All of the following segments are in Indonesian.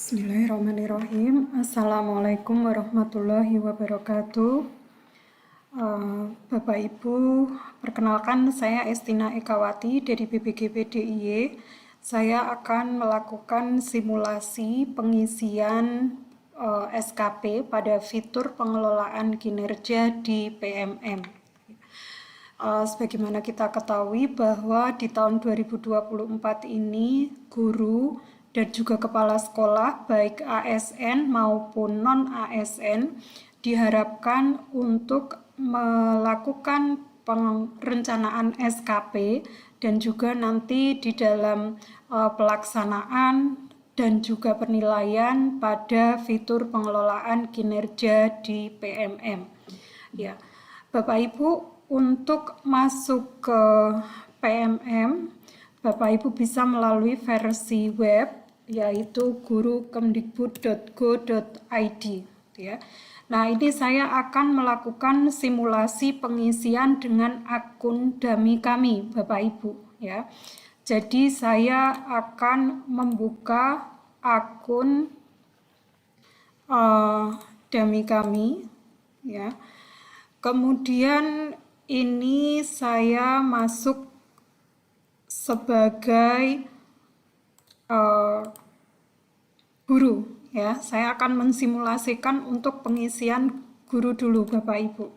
Bismillahirrahmanirrahim. Assalamualaikum warahmatullahi wabarakatuh. Bapak Ibu, perkenalkan saya Estina Ekawati dari BPGP DIY. Saya akan melakukan simulasi pengisian SKP pada fitur pengelolaan kinerja di PMM. Sebagaimana kita ketahui bahwa di tahun 2024 ini guru dan juga kepala sekolah baik ASN maupun non-ASN diharapkan untuk melakukan perencanaan SKP dan juga nanti di dalam pelaksanaan dan juga penilaian pada fitur pengelolaan kinerja di PMM. Ya, Bapak Ibu, untuk masuk ke PMM, Bapak Ibu bisa melalui versi web yaitu guru.kemdikbud.go.id ya. Nah, ini saya akan melakukan simulasi pengisian dengan akun dummy kami, Bapak Ibu ya. Jadi saya akan membuka akun dummy kami ya. Kemudian ini saya masuk sebagai guru ya. Saya akan mensimulasikan untuk pengisian guru dulu Bapak Ibu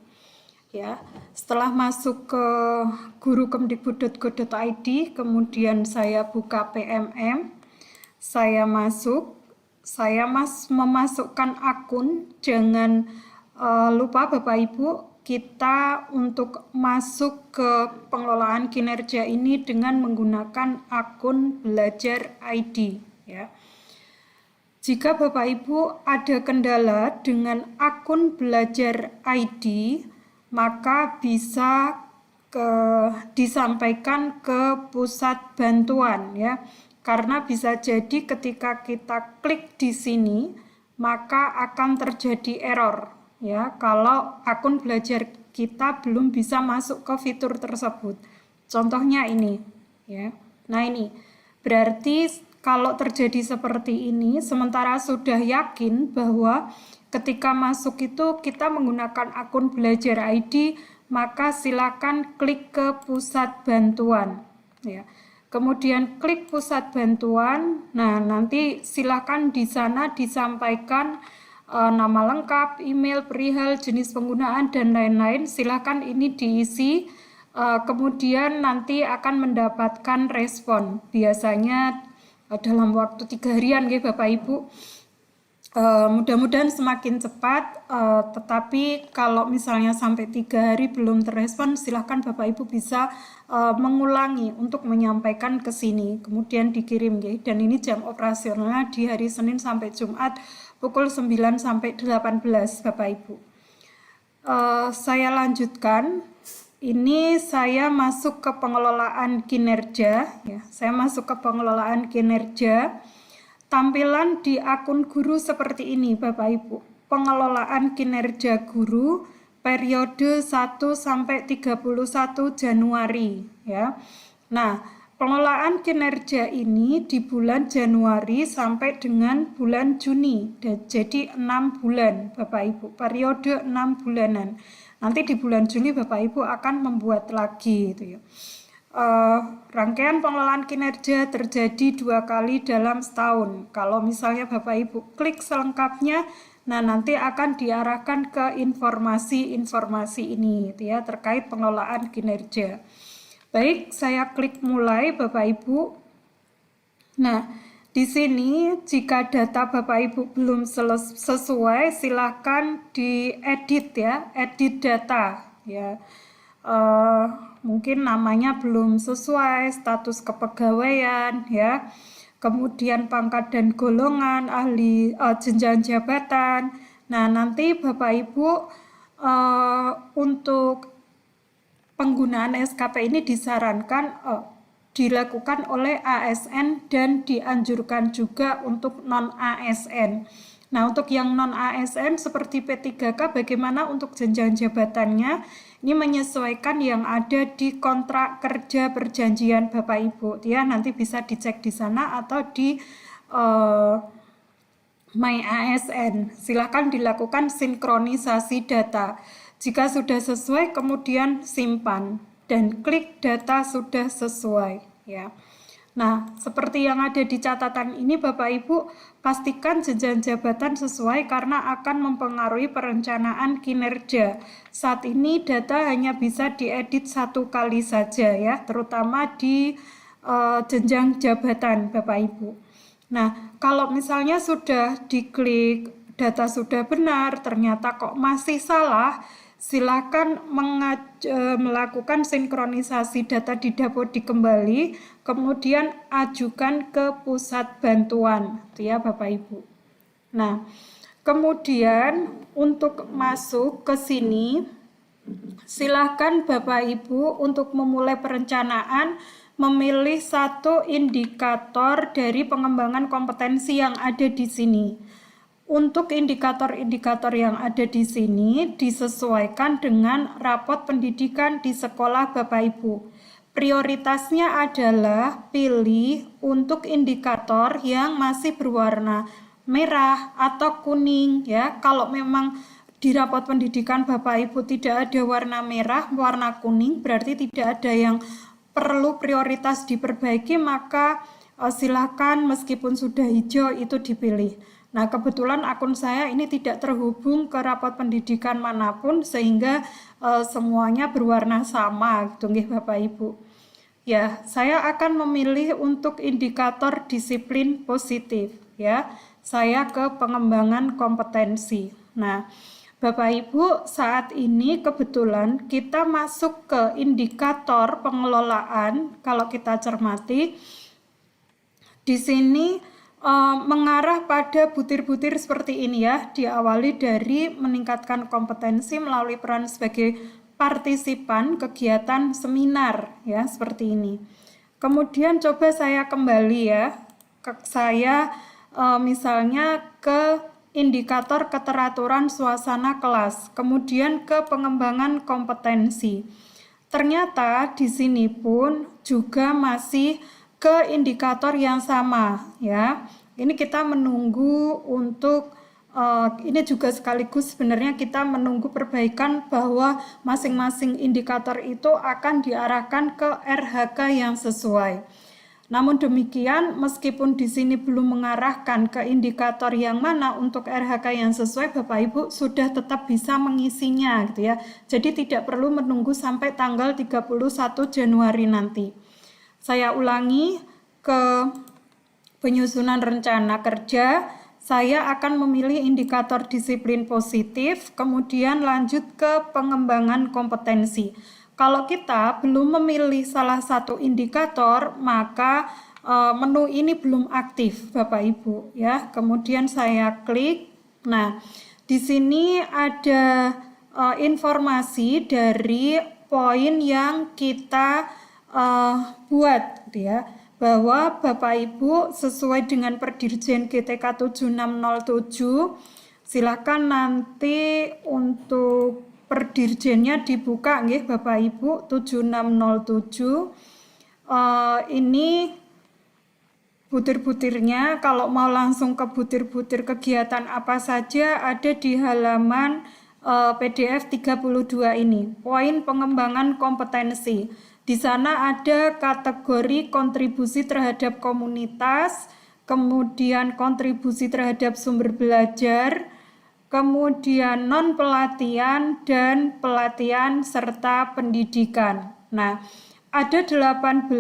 ya. Setelah masuk ke guru.kemdikbud.go.id, kemudian saya buka PMM, saya memasukkan akun. Jangan lupa Bapak Ibu, kita untuk masuk ke pengelolaan kinerja ini dengan menggunakan akun Belajar ID ya. Jika Bapak Ibu ada kendala dengan akun Belajar ID, maka bisa disampaikan ke pusat bantuan ya. Karena bisa jadi ketika kita klik di sini, maka akan terjadi error ya kalau akun belajar kita belum bisa masuk ke fitur tersebut. Contohnya ini ya. Nah, ini berarti kalau terjadi seperti ini, sementara sudah yakin bahwa ketika masuk itu kita menggunakan akun Belajar ID, maka silakan klik ke pusat bantuan ya. Kemudian klik pusat bantuan. Nah, nanti silakan di sana disampaikan nama lengkap, email, perihal, jenis penggunaan, dan lain-lain. Silakan ini diisi, kemudian nanti akan mendapatkan respon. Biasanya dalam waktu 3 harian ya Bapak Ibu. Mudah-mudahan semakin cepat, tetapi kalau misalnya sampai 3 hari belum terrespon, silahkan Bapak Ibu bisa mengulangi untuk menyampaikan ke sini, kemudian dikirim ya. Dan ini jam operasionalnya di hari Senin sampai Jumat pukul 9 sampai 18 Bapak Ibu. Saya lanjutkan. Ini saya masuk ke pengelolaan kinerja ya. Saya masuk ke pengelolaan kinerja. Tampilan di akun guru seperti ini Bapak Ibu. Pengelolaan kinerja guru periode 1 sampai 31 Januari ya. Nah, pengelolaan kinerja ini di bulan Januari sampai dengan bulan Juni. Jadi 6 bulan Bapak Ibu, periode 6 bulanan. Nanti di bulan Juli Bapak Ibu akan membuat lagi itu ya. Rangkaian pengelolaan kinerja terjadi 2 kali dalam setahun. Kalau misalnya Bapak Ibu klik selengkapnya, nah nanti akan diarahkan ke informasi-informasi ini gitu ya, terkait pengelolaan kinerja. Baik, saya klik mulai Bapak Ibu. Nah, di sini jika data Bapak Ibu belum sesuai, silahkan diedit ya, edit data ya. Mungkin namanya belum sesuai, status kepegawaian ya, kemudian pangkat dan golongan, ahli jenjang jabatan. Nah, nanti Bapak Ibu untuk penggunaan SKP ini disarankan dilakukan oleh ASN dan dianjurkan juga untuk non-ASN. Nah, untuk yang non-ASN seperti P3K, bagaimana untuk jenjang jabatannya? Ini menyesuaikan yang ada di kontrak kerja perjanjian Bapak Ibu ya, nanti bisa dicek di sana atau di My ASN. Silakan dilakukan sinkronisasi data. Jika sudah sesuai, kemudian simpan dan klik data sudah sesuai, ya. Nah, seperti yang ada di catatan ini Bapak Ibu, pastikan jenjang jabatan sesuai karena akan mempengaruhi perencanaan kinerja. Saat ini data hanya bisa diedit 1 kali saja ya, terutama di jenjang jabatan Bapak Ibu. Nah, kalau misalnya sudah diklik data sudah benar, ternyata kok masih salah, silakan melakukan sinkronisasi data di Dapodi kembali, kemudian ajukan ke pusat bantuan, ya Bapak Ibu. Nah, kemudian untuk masuk ke sini, silakan Bapak Ibu untuk memulai perencanaan memilih satu indikator dari pengembangan kompetensi yang ada di sini. Untuk indikator-indikator yang ada di sini disesuaikan dengan rapot pendidikan di sekolah Bapak Ibu. Prioritasnya adalah pilih untuk indikator yang masih berwarna merah atau kuning ya. Kalau memang di rapot pendidikan Bapak Ibu tidak ada warna merah, warna kuning, berarti tidak ada yang perlu prioritas diperbaiki, maka silakan meskipun sudah hijau itu dipilih. Nah, kebetulan akun saya ini tidak terhubung ke rapot pendidikan manapun sehingga semuanya berwarna sama gitu nggih Bapak Ibu. Ya, saya akan memilih untuk indikator disiplin positif ya. Saya ke pengembangan kompetensi. Nah, Bapak Ibu, saat ini kebetulan kita masuk ke indikator pengelolaan. Kalau kita cermati di sini mengarah pada butir-butir seperti ini ya, diawali dari meningkatkan kompetensi melalui peran sebagai partisipan kegiatan seminar ya, seperti ini. Kemudian coba saya kembali ya, saya misalnya ke indikator keteraturan suasana kelas, kemudian ke pengembangan kompetensi. Ternyata di sini pun juga masih ke indikator yang sama ya. Ini kita menunggu untuk ini juga sekaligus sebenarnya kita menunggu perbaikan bahwa masing-masing indikator itu akan diarahkan ke RHK yang sesuai. Namun demikian, meskipun di sini belum mengarahkan ke indikator yang mana untuk RHK yang sesuai, Bapak Ibu sudah tetap bisa mengisinya gitu ya. Jadi tidak perlu menunggu sampai tanggal 31 Januari nanti. Saya ulangi, ke penyusunan rencana kerja, saya akan memilih indikator disiplin positif, kemudian lanjut ke pengembangan kompetensi. Kalau kita belum memilih salah satu indikator, maka menu ini belum aktif, Bapak Ibu ya. Kemudian saya klik. Nah, di sini ada informasi dari poin yang kita buat ya, bahwa Bapak Ibu sesuai dengan Perdirjen GTK 7607 silakan nanti untuk perdirjennya dibuka nggih Bapak Ibu 7607. Ini butir-butirnya, kalau mau langsung ke butir-butir kegiatan apa saja ada di halaman PDF 32 ini. Poin pengembangan kompetensi. Di sana ada kategori kontribusi terhadap komunitas, kemudian kontribusi terhadap sumber belajar, kemudian non-pelatihan dan pelatihan serta pendidikan. Nah, ada 18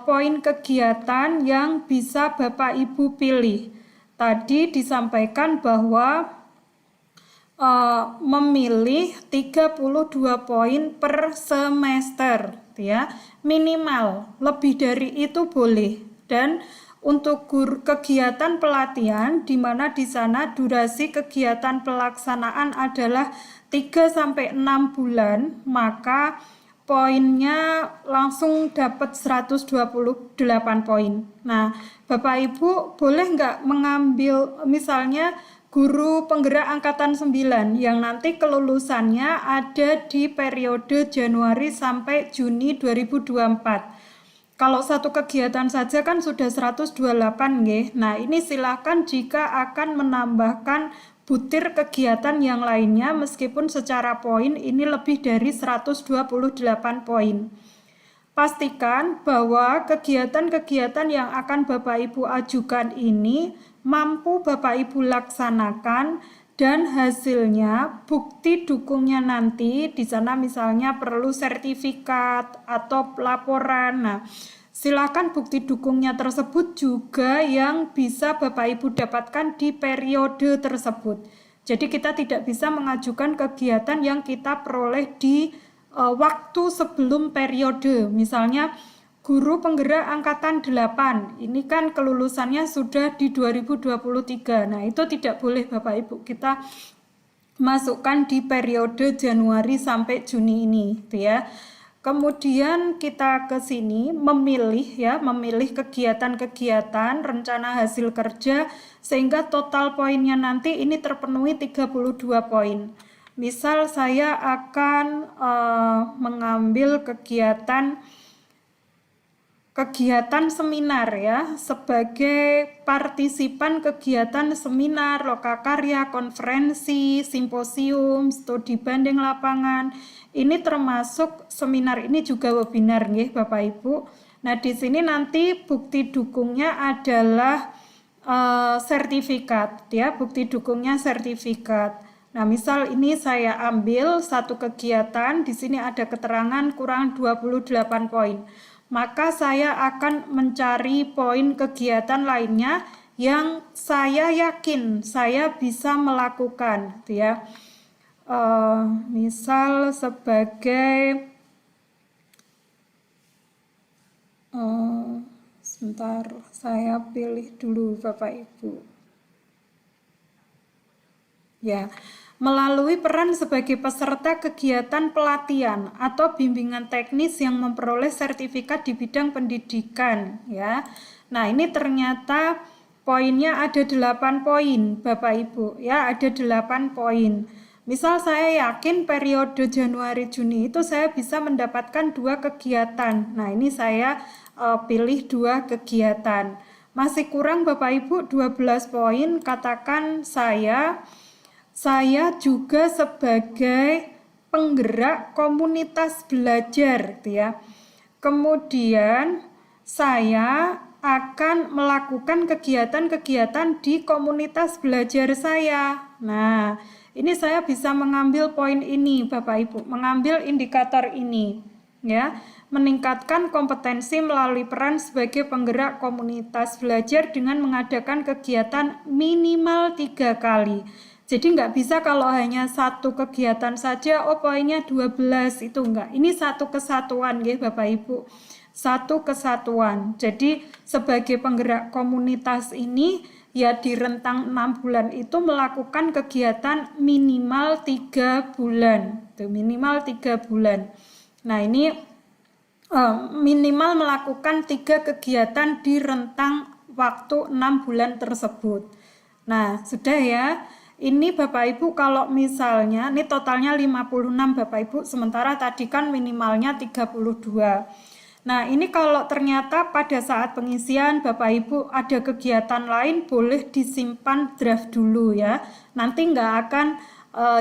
poin kegiatan yang bisa Bapak Ibu pilih. Tadi disampaikan bahwa memilih 32 poin per semester ya, minimal, lebih dari itu boleh. Dan untuk kegiatan pelatihan di mana di sana durasi kegiatan pelaksanaan adalah 3 sampai 6 bulan, maka poinnya langsung dapat 128 poin. Nah, Bapak Ibu boleh nggak mengambil misalnya guru penggerak angkatan 9 yang nanti kelulusannya ada di periode Januari sampai Juni 2024. Kalau satu kegiatan saja kan sudah 128 nggih. Nah, ini silakan jika akan menambahkan butir kegiatan yang lainnya meskipun secara poin ini lebih dari 128 poin. Pastikan bahwa kegiatan-kegiatan yang akan Bapak Ibu ajukan ini mampu Bapak Ibu laksanakan dan hasilnya bukti dukungnya nanti di sana misalnya perlu sertifikat atau laporan. Nah, silakan bukti dukungnya tersebut juga yang bisa Bapak Ibu dapatkan di periode tersebut. Jadi kita tidak bisa mengajukan kegiatan yang kita peroleh di waktu sebelum periode. Misalnya guru penggerak angkatan 8, ini kan kelulusannya sudah di 2023. Nah, itu tidak boleh Bapak Ibu kita masukkan di periode Januari sampai Juni ini, gitu ya. Kemudian kita ke sini memilih kegiatan-kegiatan rencana hasil kerja sehingga total poinnya nanti ini terpenuhi 32 poin. Misal saya akan mengambil kegiatan seminar ya, sebagai partisipan kegiatan seminar, lokakarya, konferensi, simposium, studi banding lapangan. Ini termasuk seminar ini juga webinar nggih Bapak Ibu. Nah, di sini nanti bukti dukungnya adalah sertifikat ya, bukti dukungnya sertifikat. Nah, misal ini saya ambil satu kegiatan, di sini ada keterangan kurang 28 poin. Maka saya akan mencari poin kegiatan lainnya yang saya yakin saya bisa melakukan, gitu ya. Misal sebagai sebentar, saya pilih dulu Bapak Ibu. Ya, melalui peran sebagai peserta kegiatan pelatihan atau bimbingan teknis yang memperoleh sertifikat di bidang pendidikan ya. Nah, ini ternyata poinnya ada 8 poin Bapak Ibu ya, ada 8 poin. Misal saya yakin periode Januari Juni itu saya bisa mendapatkan 2 kegiatan. Nah, ini saya pilih 2 kegiatan. Masih kurang Bapak Ibu 12 poin, katakan saya juga sebagai penggerak komunitas belajar, gitu ya. Kemudian saya akan melakukan kegiatan-kegiatan di komunitas belajar saya. Nah, ini saya bisa mengambil poin ini, Bapak Ibu, mengambil indikator ini, ya. Meningkatkan kompetensi melalui peran sebagai penggerak komunitas belajar dengan mengadakan kegiatan minimal 3 kali. Jadi nggak bisa kalau hanya satu kegiatan saja, poinnya 12, itu enggak. Ini satu kesatuan ya Bapak Ibu. Satu kesatuan. Jadi sebagai penggerak komunitas ini ya di rentang 6 bulan itu melakukan kegiatan minimal 3 bulan. Tuh, minimal 3 bulan. Nah, ini minimal melakukan 3 kegiatan di rentang waktu 6 bulan tersebut. Nah, sudah ya. Ini Bapak Ibu kalau misalnya, ini totalnya 56 Bapak Ibu, sementara tadi kan minimalnya 32. Nah, ini kalau ternyata pada saat pengisian Bapak Ibu ada kegiatan lain, boleh disimpan draft dulu ya. Nanti nggak akan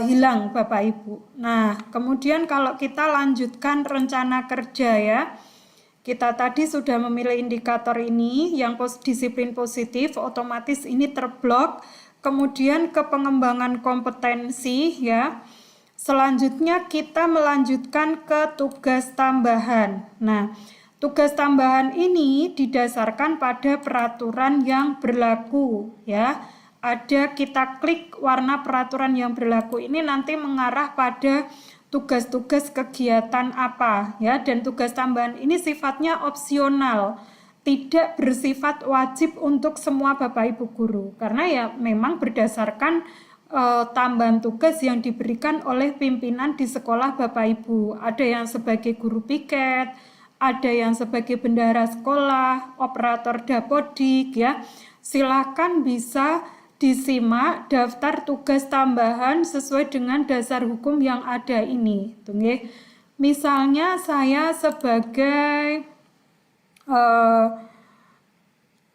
hilang Bapak Ibu. Nah, kemudian kalau kita lanjutkan rencana kerja ya. Kita tadi sudah memilih indikator ini, yang disiplin positif, otomatis ini terblok. Kemudian ke pengembangan kompetensi ya. Selanjutnya kita melanjutkan ke tugas tambahan. Nah, tugas tambahan ini didasarkan pada peraturan yang berlaku ya. Ada kita klik warna peraturan yang berlaku ini nanti mengarah pada tugas-tugas kegiatan apa ya, dan tugas tambahan ini sifatnya opsional. Tidak bersifat wajib untuk semua Bapak Ibu guru, karena ya memang berdasarkan tambahan tugas yang diberikan oleh pimpinan di sekolah Bapak Ibu. Ada yang sebagai guru piket, ada yang sebagai bendahara sekolah, operator dapodik ya. Silakan bisa disimak daftar tugas tambahan sesuai dengan dasar hukum yang ada ini. Misalnya saya sebagai eh,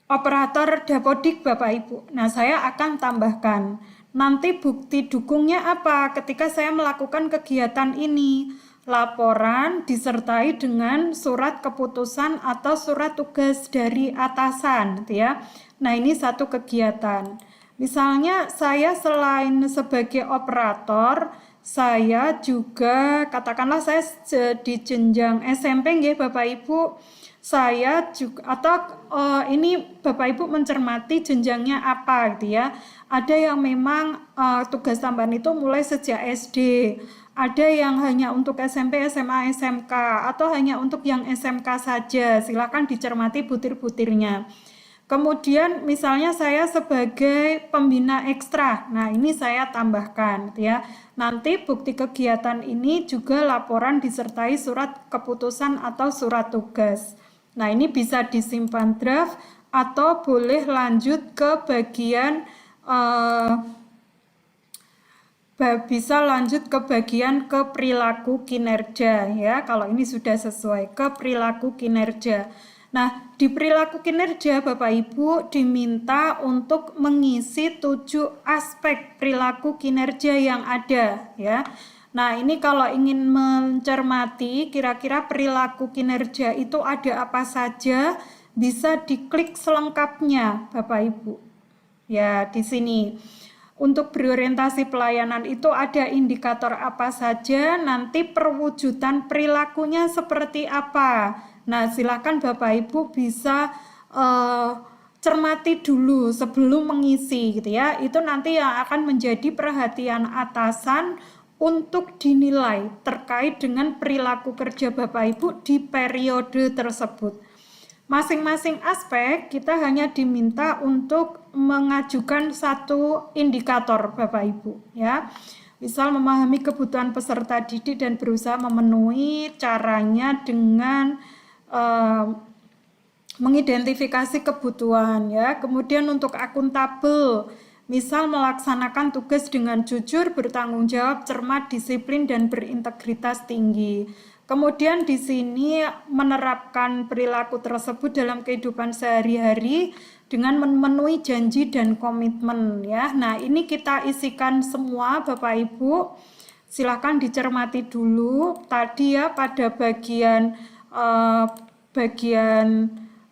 operator dapodik Bapak Ibu. Nah, saya akan tambahkan. Nanti bukti dukungnya apa ketika saya melakukan kegiatan ini? Laporan disertai dengan surat keputusan atau surat tugas dari atasan, gitu ya. Nah, ini satu kegiatan. Misalnya saya selain sebagai operator, saya juga katakanlah saya di jenjang SMP nggih Bapak Ibu, saya juga atau ini Bapak Ibu mencermati jenjangnya apa gitu ya. Ada yang memang tugas tambahan itu mulai sejak SD, ada yang hanya untuk SMP, SMA, SMK, atau hanya untuk yang SMK saja. Silakan dicermati butir-butirnya. Kemudian misalnya saya sebagai pembina ekstra, nah ini saya tambahkan ya. Nanti bukti kegiatan ini juga laporan disertai surat keputusan atau surat tugas. Nah ini bisa disimpan draft atau boleh lanjut ke bagian bisa lanjut ke bagian ke perilaku kinerja ya. Kalau ini sudah sesuai ke perilaku kinerja. Nah, di perilaku kinerja Bapak Ibu diminta untuk mengisi 7 aspek perilaku kinerja yang ada ya. Nah, ini kalau ingin mencermati kira-kira perilaku kinerja itu ada apa saja, bisa diklik selengkapnya Bapak Ibu. Ya, di sini. Untuk berorientasi pelayanan itu ada indikator apa saja, nanti perwujudan perilakunya seperti apa. Nah, silakan Bapak Ibu bisa cermati dulu sebelum mengisi gitu ya. Itu nanti yang akan menjadi perhatian atasan untuk dinilai terkait dengan perilaku kerja Bapak Ibu di periode tersebut. Masing-masing aspek kita hanya diminta untuk mengajukan satu indikator Bapak Ibu ya. Misal memahami kebutuhan peserta didik dan berusaha memenuhi caranya dengan mengidentifikasi kebutuhan ya. Kemudian untuk akuntabel, misal melaksanakan tugas dengan jujur, bertanggung jawab, cermat, disiplin dan berintegritas tinggi. Kemudian di sini menerapkan perilaku tersebut dalam kehidupan sehari-hari dengan memenuhi janji dan komitmen ya. Nah, ini kita isikan semua Bapak Ibu. Silakan dicermati dulu tadi ya pada bagian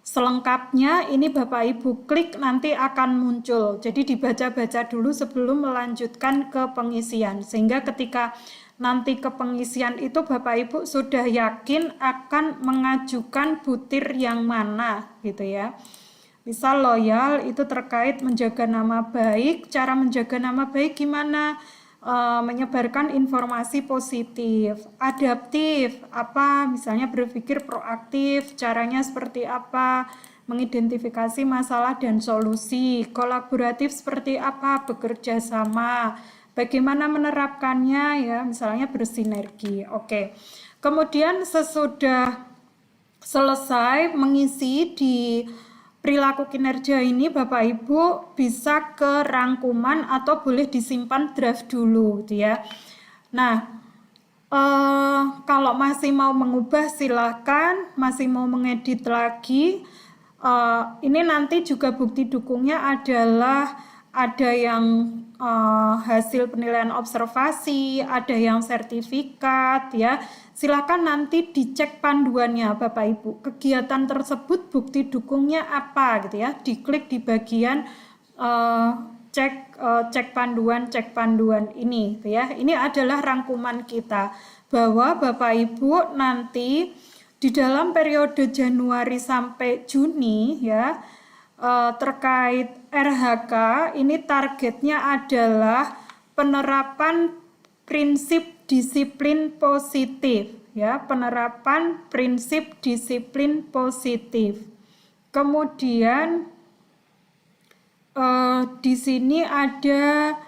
selengkapnya ini Bapak Ibu klik nanti akan muncul. Jadi dibaca-baca dulu sebelum melanjutkan ke pengisian sehingga ketika nanti ke pengisian itu Bapak Ibu sudah yakin akan mengajukan butir yang mana gitu ya. Misal loyal itu terkait menjaga nama baik. Cara menjaga nama baik gimana? Menyebarkan informasi positif. Adaptif apa? Misalnya berpikir proaktif, caranya seperti apa? Mengidentifikasi masalah dan solusi. Kolaboratif seperti apa? Bekerja sama. Bagaimana menerapkannya ya, misalnya bersinergi. Oke. Kemudian sesudah selesai mengisi di perilaku kinerja ini Bapak Ibu bisa ke rangkuman atau boleh disimpan draft dulu gitu ya. Nah, kalau masih mau mengubah silahkan, masih mau mengedit lagi. Ini nanti juga bukti dukungnya adalah ada yang hasil penilaian observasi, ada yang sertifikat ya. Silakan nanti dicek panduannya Bapak Ibu. Kegiatan tersebut bukti dukungnya apa gitu ya. Diklik di bagian cek panduan ini gitu ya. Ini adalah rangkuman kita bahwa Bapak Ibu nanti di dalam periode Januari sampai Juni ya terkait RHK ini targetnya adalah penerapan prinsip disiplin positif ya, penerapan prinsip disiplin positif. Kemudian di sini ada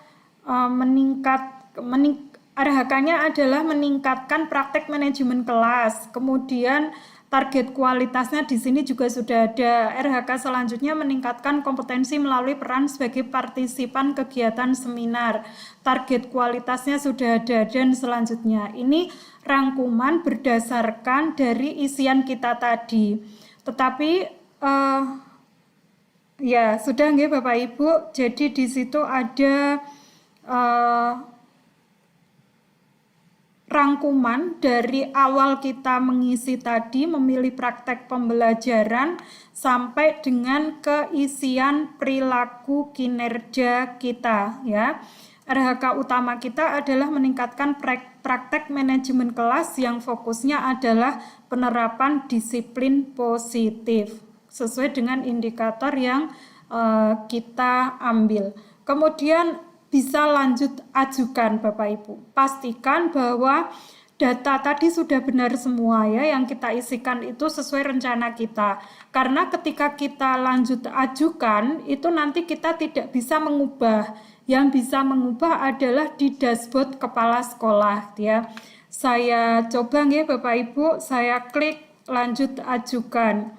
RHK-nya adalah meningkatkan praktek manajemen kelas. Kemudian target kualitasnya di sini juga sudah ada. RHK selanjutnya meningkatkan kompetensi melalui peran sebagai partisipan kegiatan seminar. Target kualitasnya sudah ada dan selanjutnya. Ini rangkuman berdasarkan dari isian kita tadi. Tetapi ya sudah nggih Bapak Ibu. Jadi di situ ada rangkuman dari awal kita mengisi tadi, memilih praktek pembelajaran sampai dengan keisian perilaku kinerja kita ya. RHK utama kita adalah meningkatkan praktek manajemen kelas yang fokusnya adalah penerapan disiplin positif sesuai dengan indikator yang kita ambil. Kemudian bisa lanjut ajukan Bapak Ibu. Pastikan bahwa data tadi sudah benar semua ya, yang kita isikan itu sesuai rencana kita. Karena ketika kita lanjut ajukan, itu nanti kita tidak bisa mengubah. Yang bisa mengubah adalah di dashboard kepala sekolah ya. Saya coba ya Bapak Ibu, saya klik lanjut ajukan.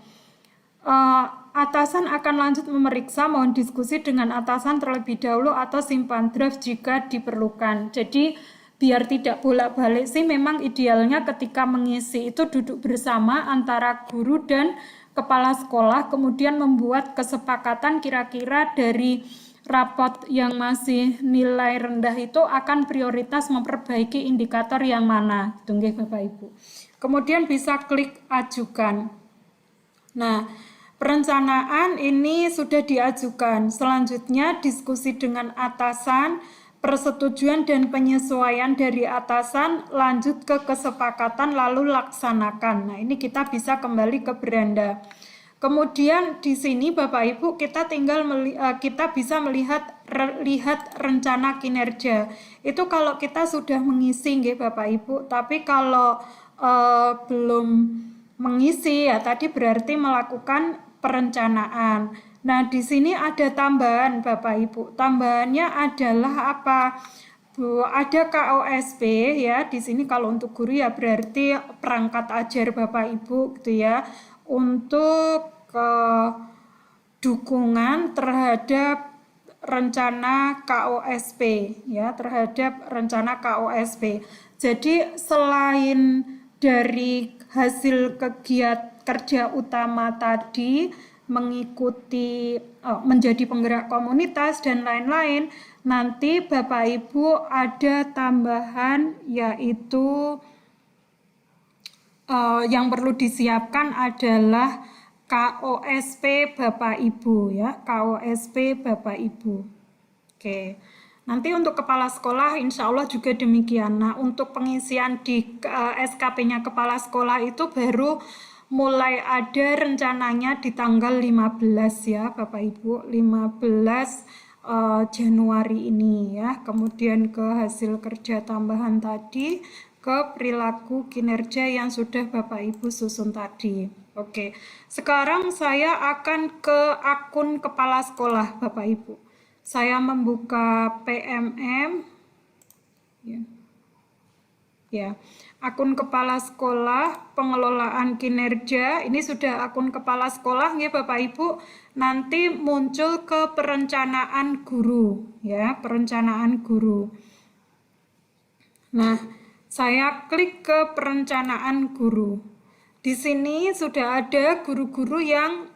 Atasan akan lanjut memeriksa, mohon diskusi dengan atasan terlebih dahulu atau simpan draft jika diperlukan. Jadi biar tidak bolak-balik sih, memang idealnya ketika mengisi itu duduk bersama antara guru dan kepala sekolah, kemudian membuat kesepakatan kira-kira dari rapot yang masih nilai rendah itu akan prioritas memperbaiki indikator yang mana, gitu nggih Bapak Ibu. Kemudian bisa klik ajukan. Nah, perencanaan ini sudah diajukan. Selanjutnya diskusi dengan atasan, persetujuan dan penyesuaian dari atasan, lanjut ke kesepakatan lalu laksanakan. Nah, ini kita bisa kembali ke beranda. Kemudian di sini Bapak Ibu kita tinggal kita bisa lihat rencana kinerja. Itu kalau kita sudah mengisi nggih Bapak Ibu, tapi kalau belum mengisi ya tadi berarti melakukan perencanaan. Nah, di sini ada tambahan Bapak Ibu. Tambahannya adalah apa? Ada KOSP ya. Di sini kalau untuk guru ya berarti perangkat ajar Bapak Ibu gitu ya. Untuk dukungan terhadap rencana KOSP ya, terhadap rencana KOSP. Jadi selain dari hasil kerja utama tadi mengikuti menjadi penggerak komunitas dan lain-lain, nanti Bapak Ibu ada tambahan yaitu yang perlu disiapkan adalah KOSP Bapak Ibu ya, KOSP Bapak Ibu. Oke. Nanti untuk kepala sekolah insya Allah juga demikian. Nah, untuk pengisian di SKP-nya kepala sekolah itu baru mulai ada rencananya di tanggal 15 ya Bapak Ibu, 15 Januari ini ya. Kemudian ke hasil kerja tambahan tadi, ke perilaku kinerja yang sudah Bapak Ibu susun tadi. Oke, sekarang saya akan ke akun kepala sekolah Bapak Ibu. Saya membuka PMM ya, akun kepala sekolah, pengelolaan kinerja. Ini sudah akun kepala sekolah ya Bapak Ibu. Nanti muncul ke perencanaan guru ya, perencanaan guru. Nah, saya klik ke perencanaan guru. Di sini sudah ada guru-guru yang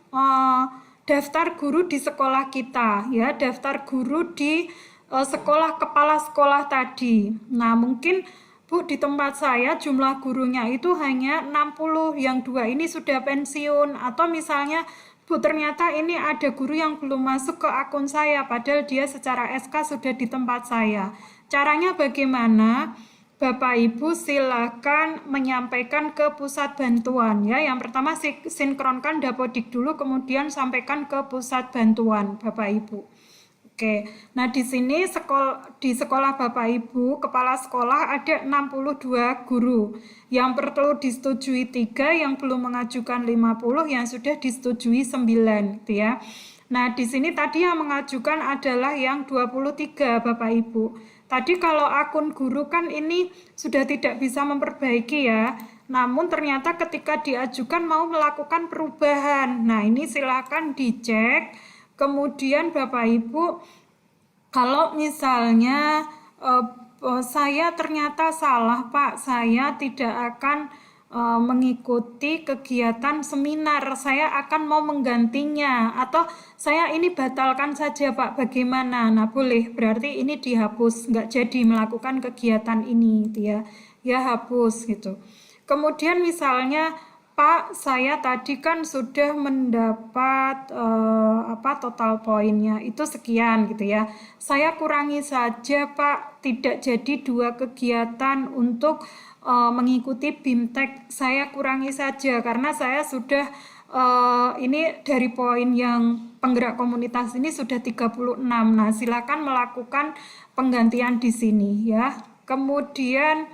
daftar guru di sekolah kita ya, daftar guru di sekolah kepala sekolah tadi. Nah, mungkin Bu di tempat saya jumlah gurunya itu hanya 60, yang 2 ini sudah pensiun, atau misalnya Bu ternyata ini ada guru yang belum masuk ke akun saya padahal dia secara SK sudah di tempat saya. Caranya bagaimana? Bapak Ibu silakan menyampaikan ke pusat bantuan ya. Yang pertama sinkronkan Dapodik dulu, kemudian sampaikan ke pusat bantuan Bapak Ibu. Oke. Nah, di sini di sekolah Bapak Ibu kepala sekolah ada 62 guru. Yang perlu disetujui 3, yang belum mengajukan 50, yang sudah disetujui 9 gitu ya. Nah, di sini tadi yang mengajukan adalah yang 23 Bapak Ibu. Tadi kalau akun guru kan ini sudah tidak bisa memperbaiki ya. Namun ternyata ketika diajukan mau melakukan perubahan. Nah, ini silakan dicek. Kemudian Bapak Ibu, kalau misalnya saya ternyata salah Pak, saya tidak akan mengikuti kegiatan seminar, saya akan mau menggantinya, atau saya ini batalkan saja Pak, bagaimana? Nah boleh, berarti ini dihapus, nggak jadi melakukan kegiatan ini gitu ya, ya hapus gitu. Kemudian misalnya Pak, saya tadi kan sudah mendapat total poinnya itu sekian gitu ya. Saya kurangi saja Pak, tidak jadi 2 kegiatan untuk mengikuti BIMTEK. Saya kurangi saja karena saya sudah ini dari poin yang penggerak komunitas ini sudah 36. Nah, silakan melakukan penggantian di sini ya. Kemudian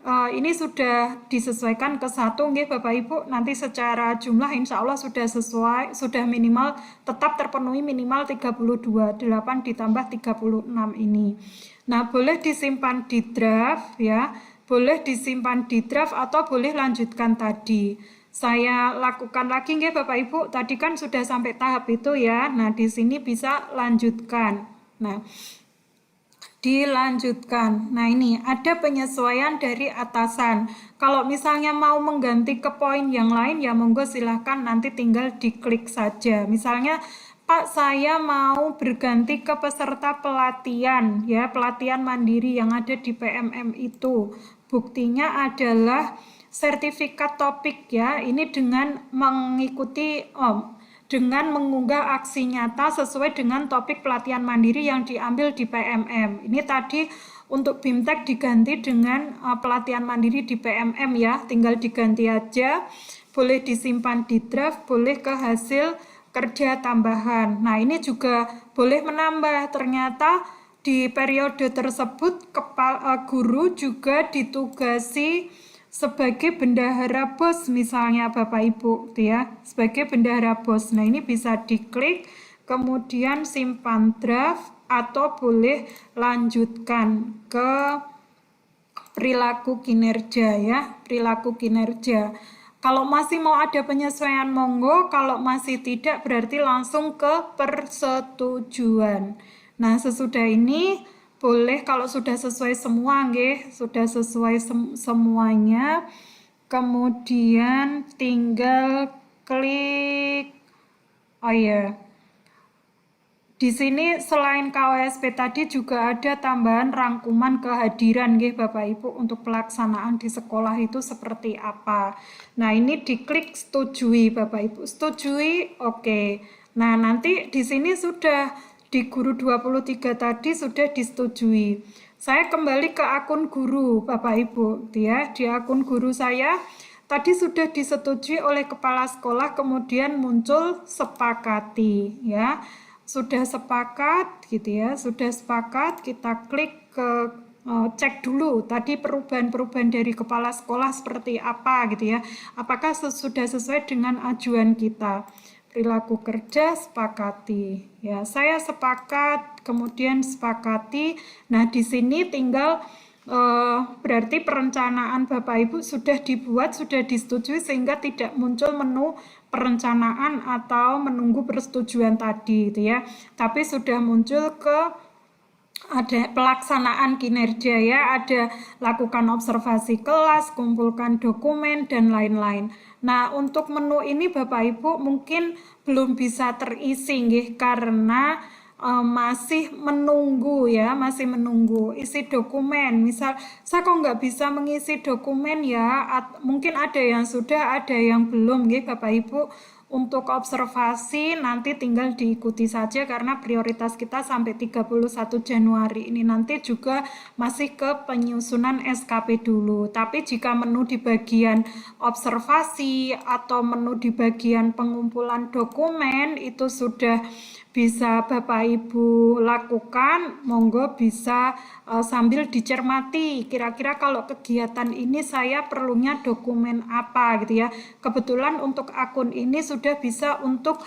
ini sudah disesuaikan ke 1 nggih Bapak Ibu, nanti secara jumlah insya Allah sudah sesuai, sudah minimal tetap terpenuhi minimal 32, 8 ditambah 36 ini. Nah boleh disimpan di draft ya, boleh disimpan di draft atau boleh lanjutkan tadi. Saya lakukan lagi nggih Bapak Ibu, tadi kan sudah sampai tahap itu ya, nah di sini bisa lanjutkan. Nah dilanjutkan. Nah ini ada penyesuaian dari atasan. Kalau misalnya mau mengganti ke poin yang lain ya monggo silahkan nanti tinggal diklik saja. Misalnya Pak saya mau berganti ke peserta pelatihan ya, pelatihan mandiri yang ada di PMM itu. Buktinya adalah sertifikat topik ya, ini dengan mengikuti dengan mengunggah aksi nyata sesuai dengan topik pelatihan mandiri yang diambil di PMM. Ini tadi untuk BIMTEK diganti dengan pelatihan mandiri di PMM ya, tinggal diganti aja. Boleh disimpan di draft, boleh ke hasil kerja tambahan. Nah ini juga boleh menambah, ternyata di periode tersebut guru juga ditugasi sebagai bendahara BOS misalnya Bapak Ibu ya, sebagai bendahara BOS. Nah ini bisa diklik kemudian simpan draft atau boleh lanjutkan ke perilaku kinerja ya, perilaku kinerja. Kalau masih mau ada penyesuaian monggo, kalau masih tidak berarti langsung ke persetujuan. Nah sesudah ini boleh kalau sudah sesuai semua nggih, sudah sesuai semuanya, kemudian tinggal klik di sini selain KOSP tadi juga ada tambahan rangkuman kehadiran nggih Bapak Ibu untuk pelaksanaan di sekolah itu seperti apa. Nah, ini diklik setujui Bapak Ibu. Setujui, oke. Nah, nanti di sini sudah di guru 23 tadi sudah disetujui. Saya kembali ke akun guru Bapak Ibu ya. Di akun guru saya tadi sudah disetujui oleh kepala sekolah, kemudian muncul sepakati ya. Sudah sepakat gitu ya, sudah sepakat, kita klik ke cek dulu tadi perubahan-perubahan dari kepala sekolah seperti apa gitu ya, apakah sudah sesuai dengan ajuan kita. Perilaku kerja sepakati ya, saya sepakat, kemudian sepakati. Nah di sini tinggal berarti perencanaan Bapak Ibu sudah dibuat, sudah disetujui sehingga tidak muncul menu perencanaan atau menunggu persetujuan tadi gitu ya, tapi sudah muncul ke ada pelaksanaan kinerja ya, ada lakukan observasi kelas, kumpulkan dokumen dan lain-lain. Nah untuk menu ini Bapak Ibu mungkin belum bisa terisi nggih, karena masih menunggu ya, masih menunggu isi dokumen. Misal saya kok nggak bisa mengisi dokumen ya, mungkin ada yang sudah, ada yang belum nggih Bapak Ibu. Untuk observasi nanti tinggal diikuti saja karena prioritas kita sampai 31 Januari ini, nanti juga masih ke penyusunan SKP dulu. Tapi jika menu di bagian observasi atau menu di bagian pengumpulan dokumen itu sudah bisa Bapak Ibu lakukan, monggo bisa sambil dicermati kira-kira kalau kegiatan ini saya perlunya dokumen apa gitu ya. Kebetulan untuk akun ini sudah bisa untuk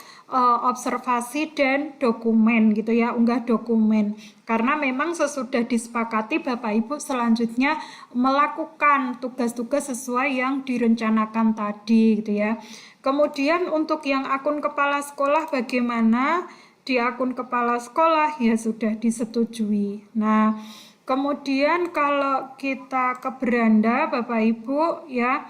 observasi dan dokumen gitu ya, unggah dokumen. Karena memang sesudah disepakati Bapak Ibu selanjutnya melakukan tugas-tugas sesuai yang direncanakan tadi gitu ya. Kemudian untuk yang akun kepala sekolah bagaimana? Di akun kepala sekolah ya sudah disetujui. Nah, kemudian kalau kita ke beranda Bapak Ibu ya,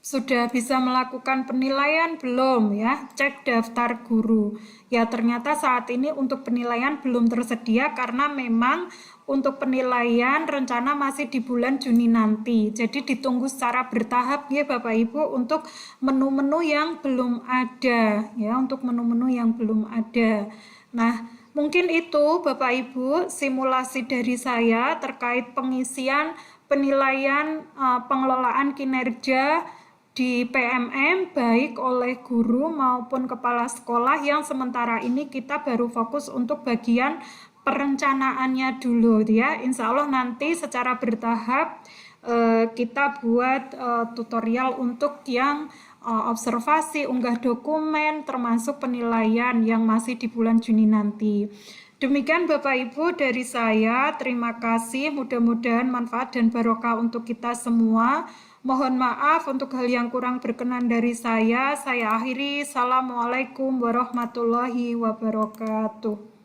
Sudah bisa melakukan penilaian belum ya? Cek daftar guru. Ya ternyata saat ini untuk penilaian belum tersedia karena memang untuk penilaian rencana masih di bulan Juni nanti. Jadi ditunggu secara bertahap ya Bapak Ibu untuk menu-menu yang belum ada ya, untuk menu-menu yang belum ada. Nah, mungkin itu Bapak Ibu simulasi dari saya terkait pengisian penilaian pengelolaan kinerja di PMM baik oleh guru maupun kepala sekolah yang sementara ini kita baru fokus untuk bagian perencanaannya dulu ya. Insya Allah nanti secara bertahap kita buat tutorial untuk yang observasi, unggah dokumen, termasuk penilaian yang masih di bulan Juni nanti. Demikian Bapak Ibu dari saya, terima kasih, mudah-mudahan manfaat dan barokah untuk kita semua. Mohon maaf untuk hal yang kurang berkenan dari saya akhiri. Assalamualaikum warahmatullahi wabarakatuh.